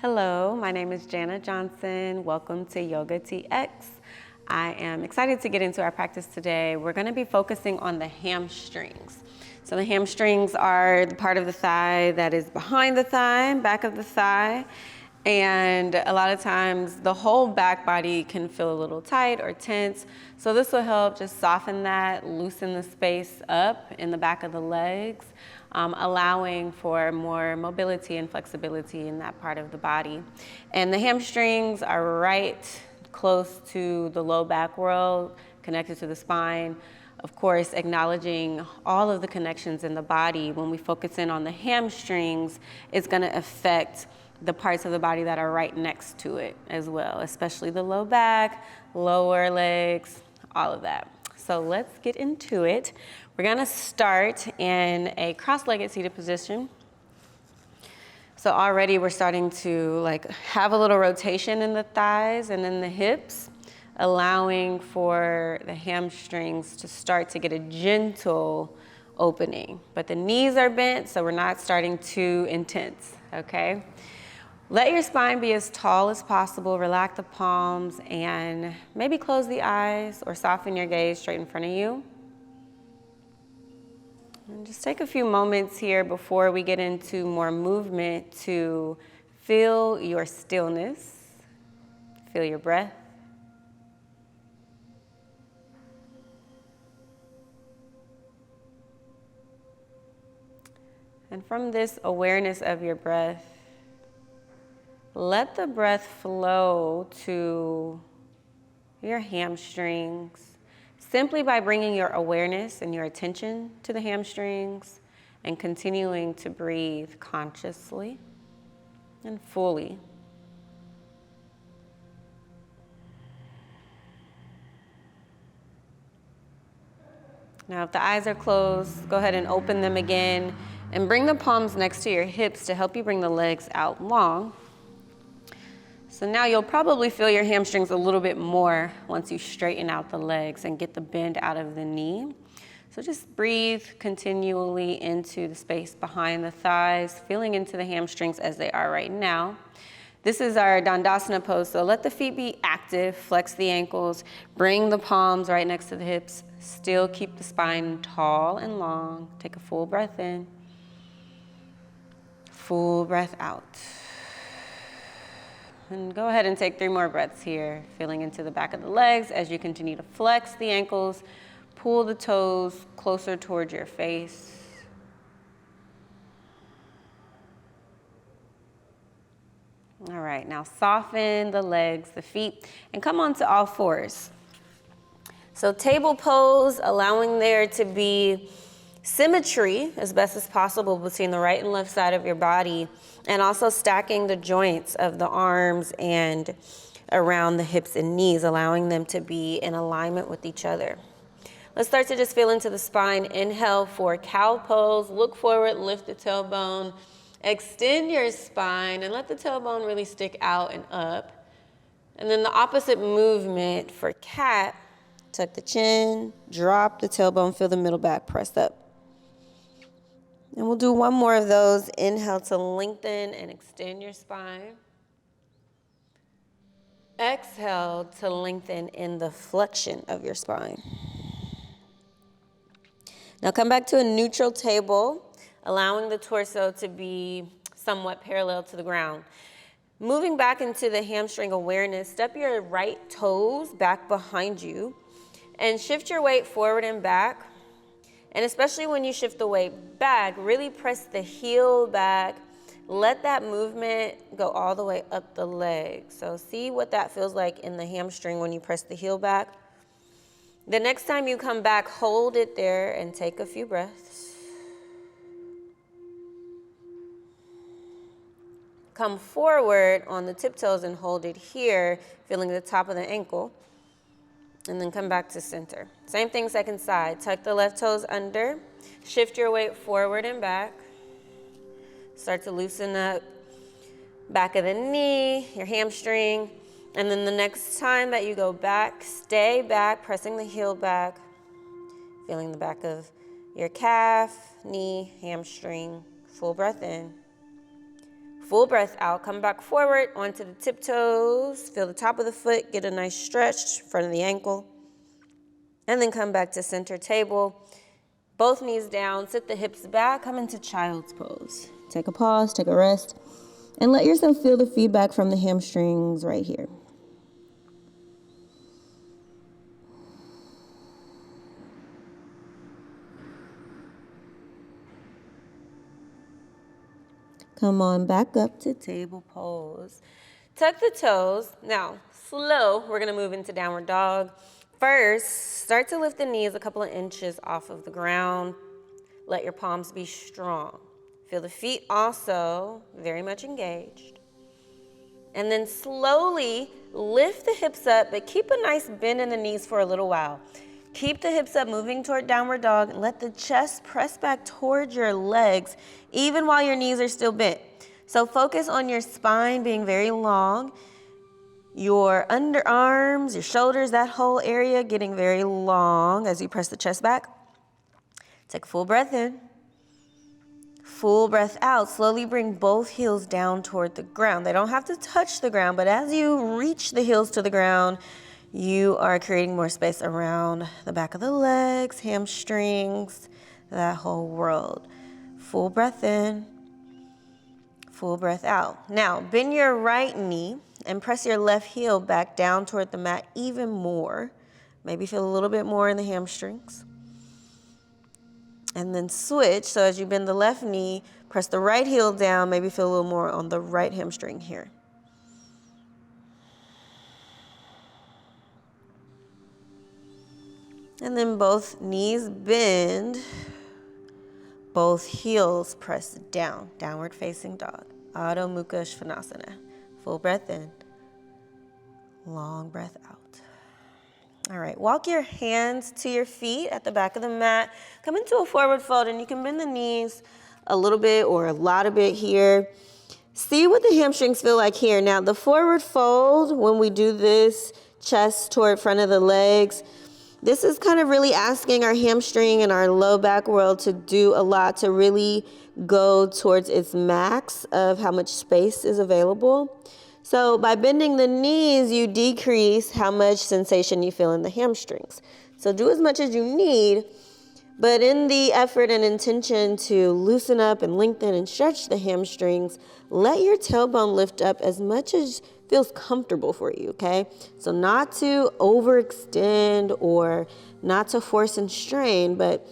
Hello, my name is Jana Johnson. Welcome to Yoga TX. I am excited to get into our practice today. We're going to be focusing on the hamstrings. So the hamstrings are the part of the thigh that is behind the thigh, back of the thigh. And a lot of times the whole back body can feel a little tight or tense. So this will help just soften that, loosen the space up in the back of the legs, allowing for more mobility and flexibility in that part of the body. And the hamstrings are right close to the low back whorl, connected to the spine. Of course, acknowledging all of the connections in the body. When we focus in on the hamstrings, it's going to affect the parts of the body that are right next to it as well, especially the low back, lower legs, all of that. So let's get into it. We're gonna start in a cross-legged seated position. So already we're starting to have a little rotation in the thighs and in the hips, allowing for the hamstrings to start to get a gentle opening. But the knees are bent, so we're not starting too intense, okay? Let your spine be as tall as possible. Relax the palms and maybe close the eyes or soften your gaze straight in front of you. And just take a few moments here before we get into more movement to feel your stillness, feel your breath. And from this awareness of your breath, let the breath flow to your hamstrings simply by bringing your awareness and your attention to the hamstrings and continuing to breathe consciously and fully. Now, if the eyes are closed, go ahead and open them again and bring the palms next to your hips to help you bring the legs out long. So now you'll probably feel your hamstrings a little bit more once you straighten out the legs and get the bend out of the knee. So just breathe continually into the space behind the thighs, feeling into the hamstrings as they are right now. This is our Dandasana pose, so let the feet be active, flex the ankles, bring the palms right next to the hips, still keep the spine tall and long. Take a full breath in, full breath out. And go ahead and take 3 more breaths here, feeling into the back of the legs as you continue to flex the ankles, pull the toes closer towards your face. All right, now soften the legs, the feet, and come onto all fours. So table pose, allowing there to be symmetry as best as possible between the right and left side of your body, and also stacking the joints of the arms and around the hips and knees, allowing them to be in alignment with each other. Let's start to just feel into the spine. Inhale for cow pose. Look forward, lift the tailbone, extend your spine, and let the tailbone really stick out and up. And then the opposite movement for cat. Tuck the chin, drop the tailbone, feel the middle back press up. And we'll do one more of those. Inhale to lengthen and extend your spine. Exhale to lengthen in the flexion of your spine. Now come back to a neutral table, allowing the torso to be somewhat parallel to the ground. Moving back into the hamstring awareness, step your right toes back behind you and shift your weight forward and back. And especially when you shift the weight back, really press the heel back. Let that movement go all the way up the leg. So see what that feels like in the hamstring when you press the heel back. The next time you come back, hold it there and take a few breaths. Come forward on the tiptoes and hold it here, feeling the top of the ankle. And then come back to center. Same thing, second side. Tuck the left toes under. Shift your weight forward and back. Start to loosen up back of the knee, your hamstring. And then the next time that you go back, stay back, pressing the heel back. Feeling the back of your calf, knee, hamstring. Full breath in. Full breath out. Come back forward onto the tiptoes. Feel the top of the foot. Get a nice stretch, front of the ankle. And then come back to center table. Both knees down. Sit the hips back. Come into child's pose. Take a pause. Take a rest. And let yourself feel the feedback from the hamstrings right here. Come on back up to table pose. Tuck the toes. Now, slow, we're gonna move into downward dog. First, start to lift the knees a couple of inches off of the ground. Let your palms be strong. Feel the feet also very much engaged. And then slowly lift the hips up, but keep a nice bend in the knees for a little while. Keep the hips up, moving toward downward dog, and let the chest press back towards your legs, even while your knees are still bent. So focus on your spine being very long, your underarms, your shoulders, that whole area getting very long as you press the chest back. Take a full breath in. Full breath out. Slowly bring both heels down toward the ground. They don't have to touch the ground, but as you reach the heels to the ground, you are creating more space around the back of the legs, hamstrings, that whole world. Full breath in, full breath out. Now, bend your right knee and press your left heel back down toward the mat even more. Maybe feel a little bit more in the hamstrings. And then switch, so as you bend the left knee, press the right heel down, maybe feel a little more on the right hamstring here. And then both knees bend, both heels press down, downward facing dog, Adho Mukha Svanasana. Full breath in, long breath out. All right, walk your hands to your feet at the back of the mat. Come into a forward fold, and you can bend the knees a little bit or a lot of bit here. See what the hamstrings feel like here. Now, the forward fold, when we do this, chest toward front of the legs, this is kind of really asking our hamstring and our low back world to do a lot to really go towards its max of how much space is available. So by bending the knees, you decrease how much sensation you feel in the hamstrings. So do as much as you need, but in the effort and intention to loosen up and lengthen and stretch the hamstrings, let your tailbone lift up as much as feels comfortable for you, okay? So not to overextend or not to force and strain, but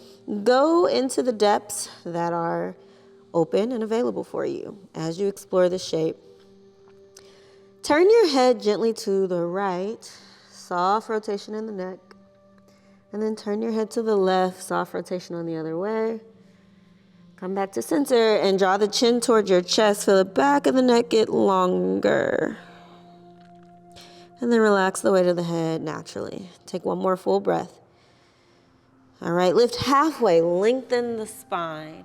go into the depths that are open and available for you as you explore the shape. Turn your head gently to the right, soft rotation in the neck, and then turn your head to the left, soft rotation on the other way. Come back to center and draw the chin towards your chest. Feel the back of the neck get longer. And then relax the weight of the head naturally. Take one more full breath. All right, lift halfway, lengthen the spine.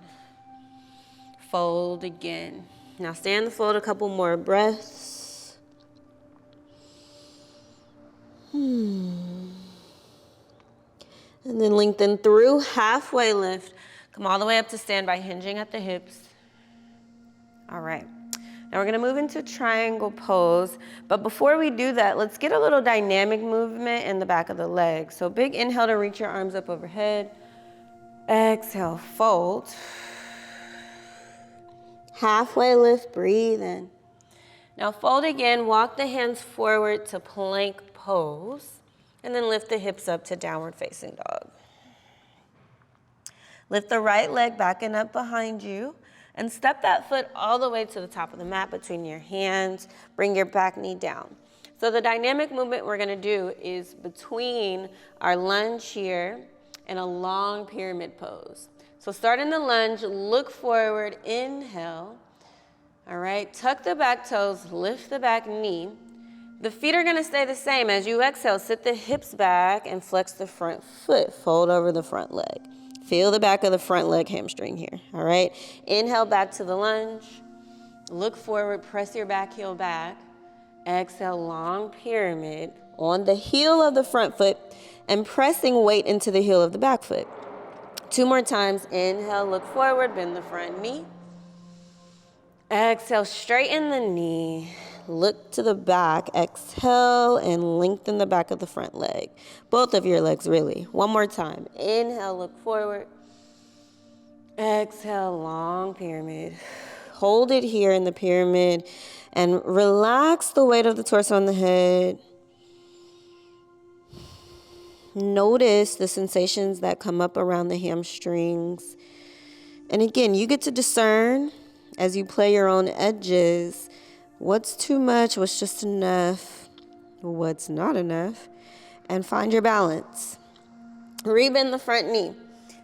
Fold again. Now stay in the fold a couple more breaths. And then lengthen through, halfway lift. Come all the way up to stand by hinging at the hips. All right. Now we're gonna move into triangle pose, but before we do that, let's get a little dynamic movement in the back of the legs. So big inhale to reach your arms up overhead. Exhale, fold. Halfway lift, breathe in. Now fold again, walk the hands forward to plank pose, and then lift the hips up to downward facing dog. Lift the right leg back and up behind you, and step that foot all the way to the top of the mat between your hands. Bring your back knee down. So the dynamic movement we're gonna do is between our lunge here and a long pyramid pose. So start in the lunge, look forward, inhale. All right, tuck the back toes, lift the back knee. The feet are gonna stay the same. As you exhale, sit the hips back and flex the front foot, fold over the front leg. Feel the back of the front leg hamstring here, all right? Inhale back to the lunge. Look forward, press your back heel back. Exhale, long pyramid on the heel of the front foot and pressing weight into the heel of the back foot. 2 more times. Inhale, look forward, bend the front knee. Exhale, straighten the knee. Look to the back. Exhale and lengthen the back of the front leg. Both of your legs, really. One more time. Inhale, look forward. Exhale, long pyramid. Hold it here in the pyramid and relax the weight of the torso on the head. Notice the sensations that come up around the hamstrings. And again, you get to discern as you play your own edges what's too much, what's just enough, what's not enough, and find your balance. Rebend the front knee.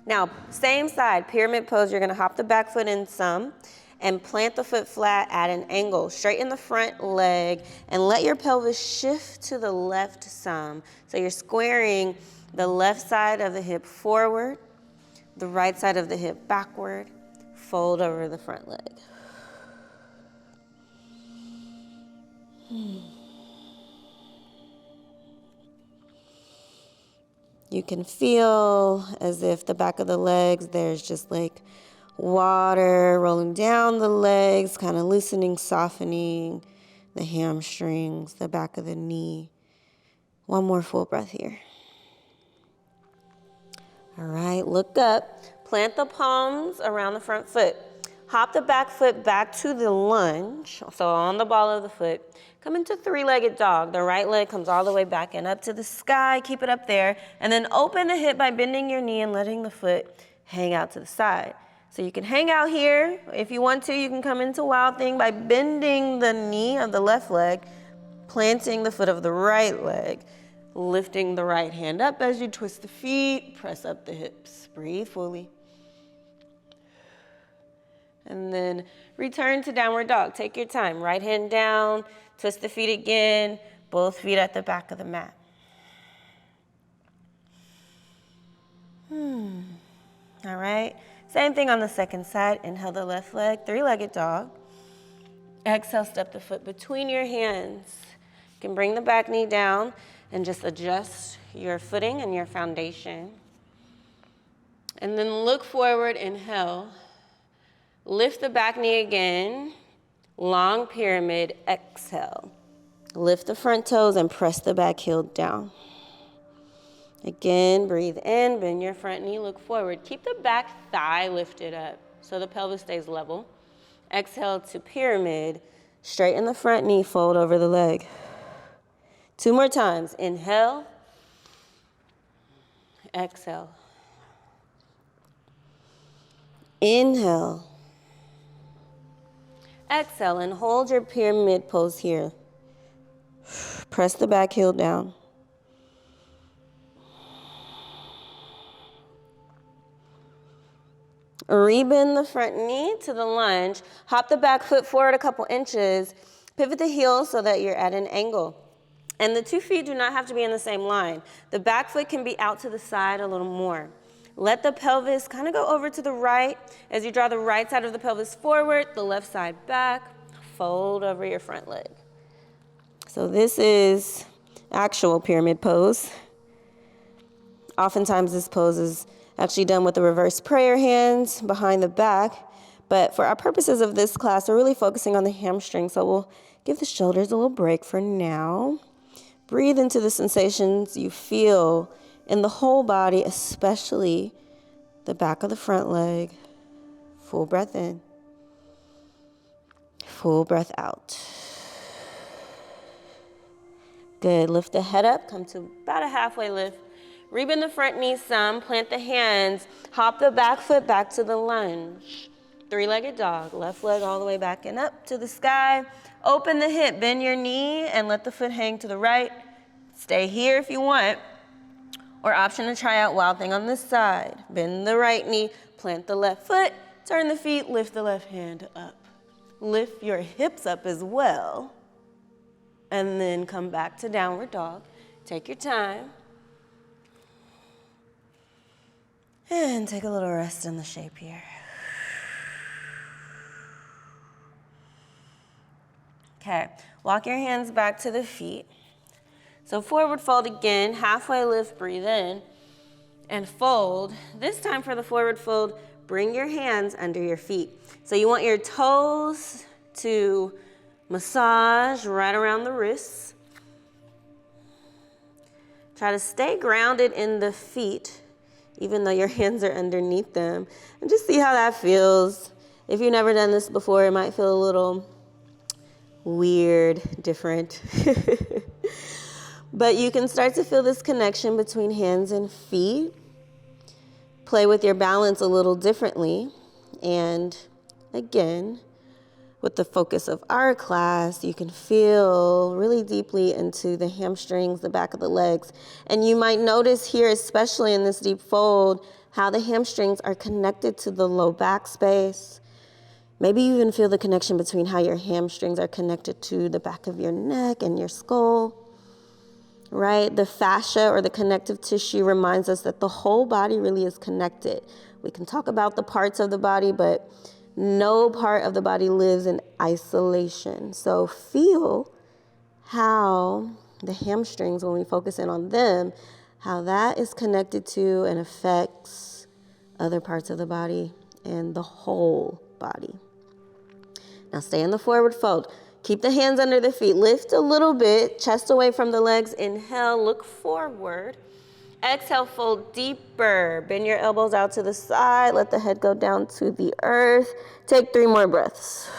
Now, same side, pyramid pose. You're going to hop the back foot in some and plant the foot flat at an angle. Straighten the front leg and let your pelvis shift to the left some. So you're squaring the left side of the hip forward, the right side of the hip backward, fold over the front leg. You can feel as if the back of the legs, there's just like water rolling down the legs, kind of loosening, softening the hamstrings, the back of the knee. One more full breath here. All right, look up. Plant the palms around the front foot. Hop the back foot back to the lunge, so on the ball of the foot. Come into three-legged dog. The right leg comes all the way back and up to the sky. Keep it up there. And then open the hip by bending your knee and letting the foot hang out to the side. So you can hang out here. If you want to, you can come into Wild Thing by bending the knee of the left leg, planting the foot of the right leg, lifting the right hand up as you twist the feet, press up the hips. Breathe fully. And then return to downward dog. Take your time. Right hand down, twist the feet again, both feet at the back of the mat. All right. Same thing on the second side. Inhale the left leg, three-legged dog. Exhale, step the foot between your hands. You can bring the back knee down and just adjust your footing and your foundation. And then look forward, inhale. Lift the back knee again, long pyramid, exhale. Lift the front toes and press the back heel down. Again, breathe in, bend your front knee, look forward. Keep the back thigh lifted up so the pelvis stays level. Exhale to pyramid, straighten the front knee, fold over the leg. Two more times, inhale, exhale. Inhale. Exhale and hold your pyramid pose here. Press the back heel down. Rebend the front knee to the lunge. Hop the back foot forward a couple inches. Pivot the heel so that you're at an angle. And the 2 feet do not have to be in the same line. The back foot can be out to the side a little more. Let the pelvis kind of go over to the right as you draw the right side of the pelvis forward, the left side back, fold over your front leg. So this is actual pyramid pose. Oftentimes this pose is actually done with the reverse prayer hands behind the back. But for our purposes of this class, we're really focusing on the hamstring. So we'll give the shoulders a little break for now. Breathe into the sensations you feel in the whole body, especially the back of the front leg. Full breath in. Full breath out. Good. Lift the head up. Come to about a halfway lift. Rebend the front knee some. Plant the hands. Hop the back foot back to the lunge. Three-legged dog. Left leg all the way back and up to the sky. Open the hip. Bend your knee and let the foot hang to the right. Stay here if you want. Or option to try out Wild Thing on this side. Bend the right knee. Plant the left foot. Turn the feet. Lift the left hand up. Lift your hips up as well. And then come back to downward dog. Take your time. And take a little rest in the shape here. Okay, walk your hands back to the feet. So forward fold again, halfway lift, breathe in, and fold. This time for the forward fold, bring your hands under your feet. So you want your toes to massage right around the wrists. Try to stay grounded in the feet, even though your hands are underneath them, and just see how that feels. If you've never done this before, it might feel a little weird, different. But you can start to feel this connection between hands and feet. Play with your balance a little differently. And again, with the focus of our class, you can feel really deeply into the hamstrings, the back of the legs. And you might notice here, especially in this deep fold, how the hamstrings are connected to the low back space. Maybe you even feel the connection between how your hamstrings are connected to the back of your neck and your skull. Right? The fascia or the connective tissue reminds us that the whole body really is connected. We can talk about the parts of the body, but no part of the body lives in isolation. So feel how the hamstrings, when we focus in on them, how that is connected to and affects other parts of the body and the whole body. Now stay in the forward fold. Keep the hands under the feet. Lift a little bit, chest away from the legs. Inhale, look forward. Exhale, fold deeper. Bend your elbows out to the side. Let the head go down to the earth. Take 3 more breaths.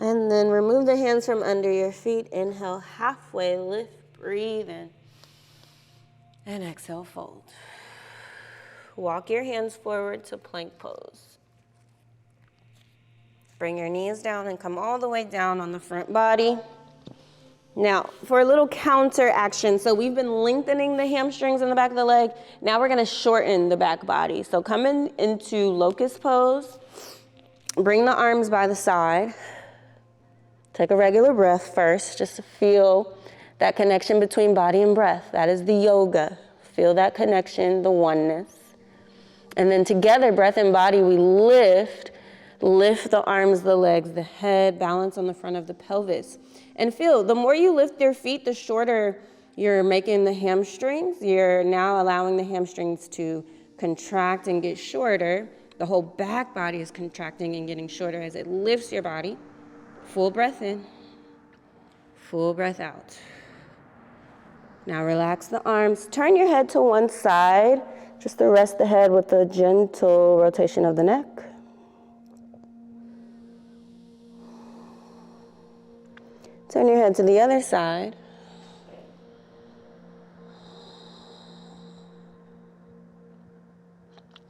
And then remove the hands from under your feet. Inhale, halfway lift, breathe in. And exhale, fold. Walk your hands forward to plank pose. Bring your knees down and come all the way down on the front body. Now, for a little counter action, so we've been lengthening the hamstrings in the back of the leg. Now we're gonna shorten the back body. So come into locust pose. Bring the arms by the side. Take a regular breath first, just to feel that connection between body and breath. That is the yoga. Feel that connection, the oneness. And then together, breath and body, we lift the arms, the legs, the head, balance on the front of the pelvis. And feel, the more you lift your feet, the shorter you're making the hamstrings. You're now allowing the hamstrings to contract and get shorter. The whole back body is contracting and getting shorter as it lifts your body. Full breath in, full breath out. Now relax the arms. Turn your head to one side, just to rest the head with a gentle rotation of the neck. Turn your head to the other side.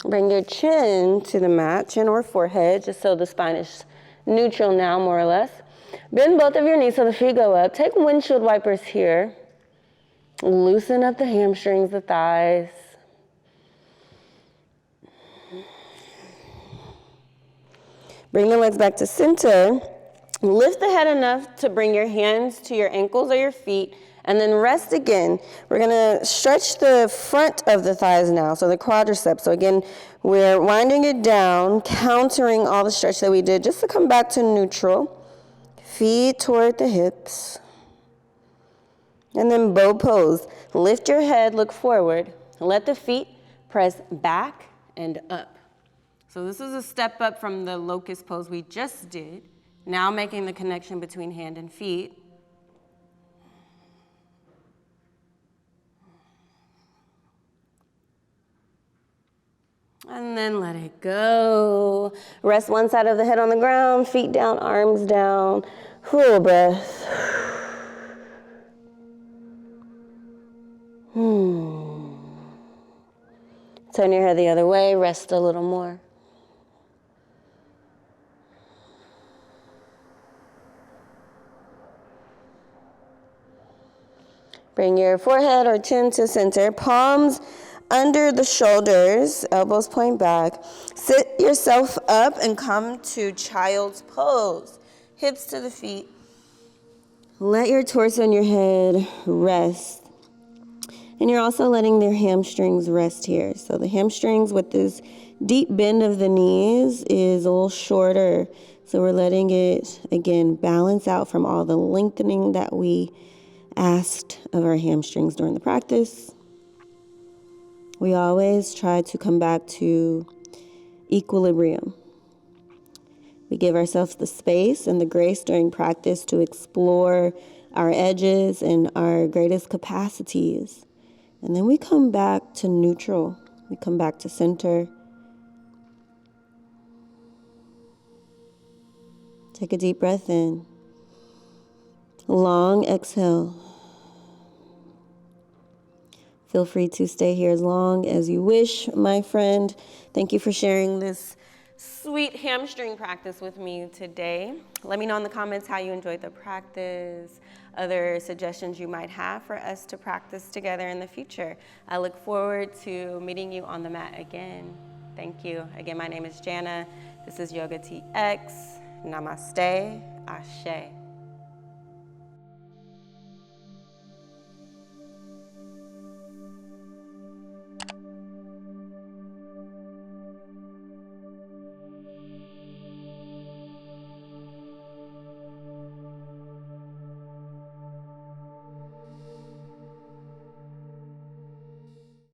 Bring your chin to the mat, chin or forehead, just so the spine is neutral now, more or less. Bend both of your knees so the feet go up. Take windshield wipers here. Loosen up the hamstrings, the thighs. Bring the legs back to center. Lift the head enough to bring your hands to your ankles or your feet, and then rest again. We're gonna stretch the front of the thighs now, so the quadriceps. So again, we're winding it down, countering all the stretch that we did, just to come back to neutral. Feet toward the hips. And then bow pose. Lift your head, look forward. Let the feet press back and up. So this is a step up from the locust pose we just did. Now making the connection between hand and feet. And then let it go. Rest one side of the head on the ground, feet down, arms down. Full breath. Turn your head the other way, rest a little more. Bring your forehead or chin to center, palms under the shoulders, elbows point back. Sit yourself up and come to child's pose. Hips to the feet. Let your torso and your head rest. And you're also letting their hamstrings rest here. So the hamstrings with this deep bend of the knees is a little shorter. So we're letting it, again, balance out from all the lengthening that we asked of our hamstrings during the practice. We always try to come back to equilibrium. We give ourselves the space and the grace during practice to explore our edges and our greatest capacities. And then we come back to neutral. We come back to center. Take a deep breath in. Long exhale. Feel free to stay here as long as you wish, my friend. Thank you for sharing this sweet hamstring practice with me today. Let me know in the comments how you enjoyed the practice, other suggestions you might have for us to practice together in the future. I look forward to meeting you on the mat again. Thank you. Again, my name is Jana. This is Yoga TX. Namaste. Ashe.